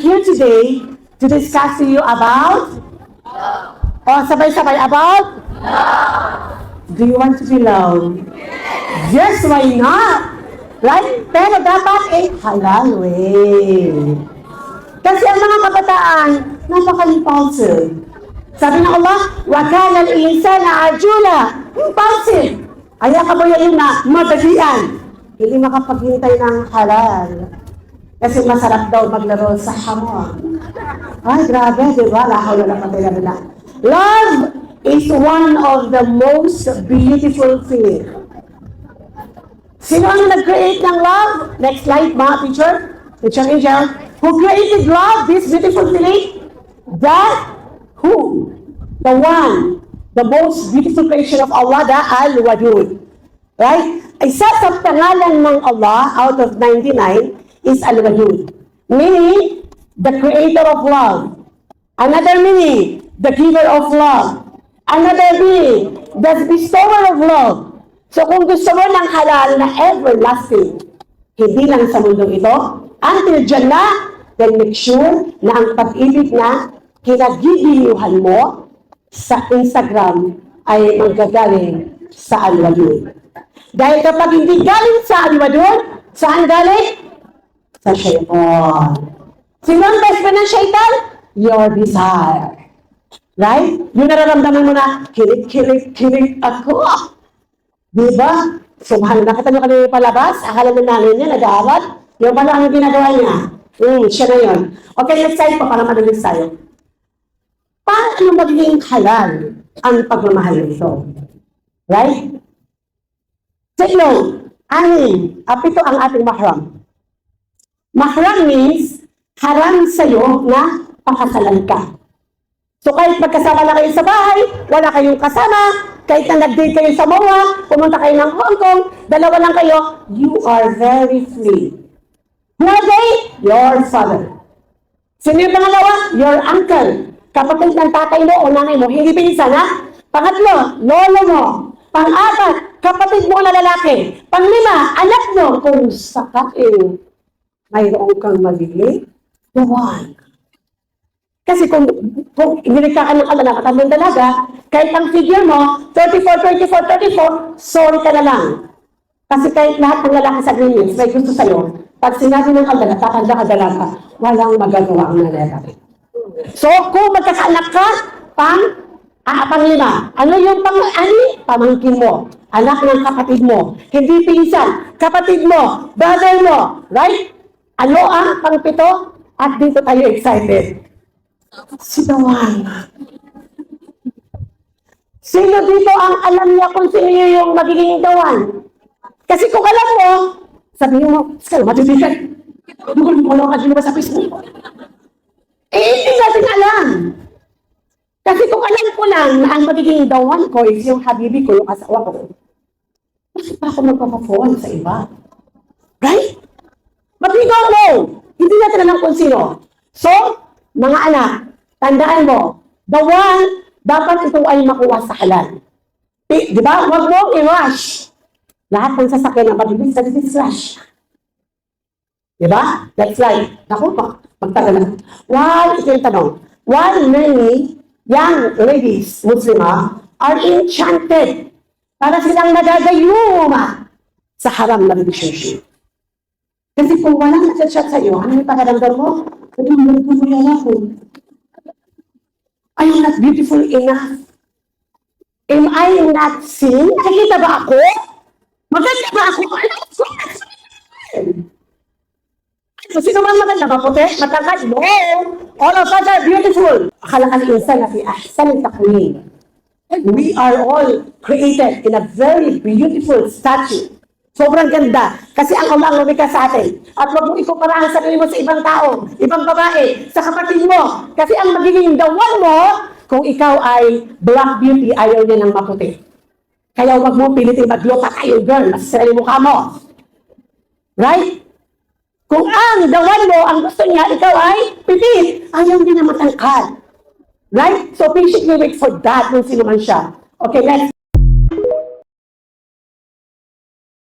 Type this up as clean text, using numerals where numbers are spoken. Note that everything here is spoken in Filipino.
here today to discuss to you about, sabay-sabay, about? Do you want to be loved? Yes, why not? Right? Pero dapat halal way. Kasi ang mga kabataan, napaka-impulsive. Sabi ng Allah, وَكَانَ الْإِنسَانَ عَجُولًا. Impulsive. Kaya kabayan yun na madalian. Hindi makapaghintay ng halal. Kasi masarap daw maglaro sa hamon. Ay, grabe, di ba? Lahaw na lang na. Love is one of the most beautiful things. Sino ang nag-create ng love? Next slide, mga teacher. Teacher Angel. Who created love, this beautiful feeling? Who? The one. The most beautiful creation of Allah, the Al-Wadud. Right? Isa sa pangalan ng Allah out of 99 is Al-Wadud. Meaning, the creator of love. Another meaning, the giver of love. Another meaning, the bestower of love. So kung gusto mo ng halal na everlasting, hindi lang sa mundong ito, until Jannah, then make sure na ang pag-ibig na kinagigiliwhan mo sa Instagram ay manggagaling sa Al-Wadud. Dahil kapag hindi galing sa Al-Wadud, saan galing? Sa Shaitan. Sino ang best friend ng Shaitan? Your desire. Right? Yung nararamdaman mo na, kilig ako. Diba? Subhanallah, nakita nyo kanina palabas, akala ng nanay niya, nag-aaral. Yung pala ang ginagawa niya. Siya na yun. Okay, next slide pa para madalis tayo. Paano magiging halal ang pagmamahal nito? Right? Tatlong, anim, pito ang ating mahram. Mahram means haram sa'yo na pakasalan ka. So kahit magkasama na kayo sa bahay, wala kayong kasama, kahit na nag-date kayo sa MOA, pumunta kayo ng Hong Kong, dalawa lang kayo, you are very free. Who are they? Your father. Sino yung pangalawa? Your uncle. Kapatid ng tatay mo o nanay mo, hindi pinsan ha? Pangatlo, lolo mo. Pang-apat, kapatid mo na lalaki. Panglima, anak mo. Kung sakaling mayroon kang magiging, the one. Kasi kung inilikha ka ng anak at ang dalaga, kahit ang figure mo, 34, sorry ka na lang. Kasi kahit lahat ng lalaki sa Green Hills may gusto sa'yo, pag sinabi ng alala, kakanda ka dalaga, walang magagawa ang lalaki. So, kung magkakaanak ka, panglima. Ano yung pamangkin mo? Anak ng kapatid mo. Hindi pinsan. Kapatid mo. Brother mo. Right? Ano ang pangpito? At dito tayo excited. Sinawan. Sino dito ang alam niya kung sino yung magiging dawan? Kasi kung alam mo, sabihin mo, sa'yo, matibigan. Wala ka dito ba sa Facebook? Hindi natin alam. Kasi kung alam ko lang na ang magiging dawan ko is yung habibi ko, yung asawa ko, bakit pa ako magpapafall sa iba? Right? But we don't know. Hindi natin alam kung sino. So, mga anak, tandaan mo, the one, dapat ito ay makuha sa halal. Di ba? Huwag mo i-rush. Lahat ng sasakyan ng pag-ibig sa rush. Di ba? That's right. Naku, magtagal na. Ito yung tanong. Why many young ladies, Muslimah, are enchanted para silang nagagayuma sa haram na relationship? Kasi kung walang nag-chat sa'yo, ano yung pakiramdam mo? Are you not beautiful enough? Am I not seen? Nakikita ba ako? Maganda ba ako? Sino man maganda? Maputi? Matangkad? No! All of us are beautiful. Akala ka ng insan na fi ahsan takwin. We are all created in a very beautiful statue. Sobrang ganda. Kasi ang Allah ang lumikha sa atin. At huwag mo ikumpara ang sarili mo sa ibang tao, ibang babae, sa kapatid mo. Kasi ang magiging dawan mo, kung ikaw ay black beauty, ayaw niya ng maputi. Kaya huwag mo pilitin maglupa kayo, girl. Masasarili mukha mo. Right? Kung ang dawan mo, ang gusto niya, ikaw ay pipit, ayaw niya na matangkad. Right? So patiently wait for that kung sino man siya. Okay, next.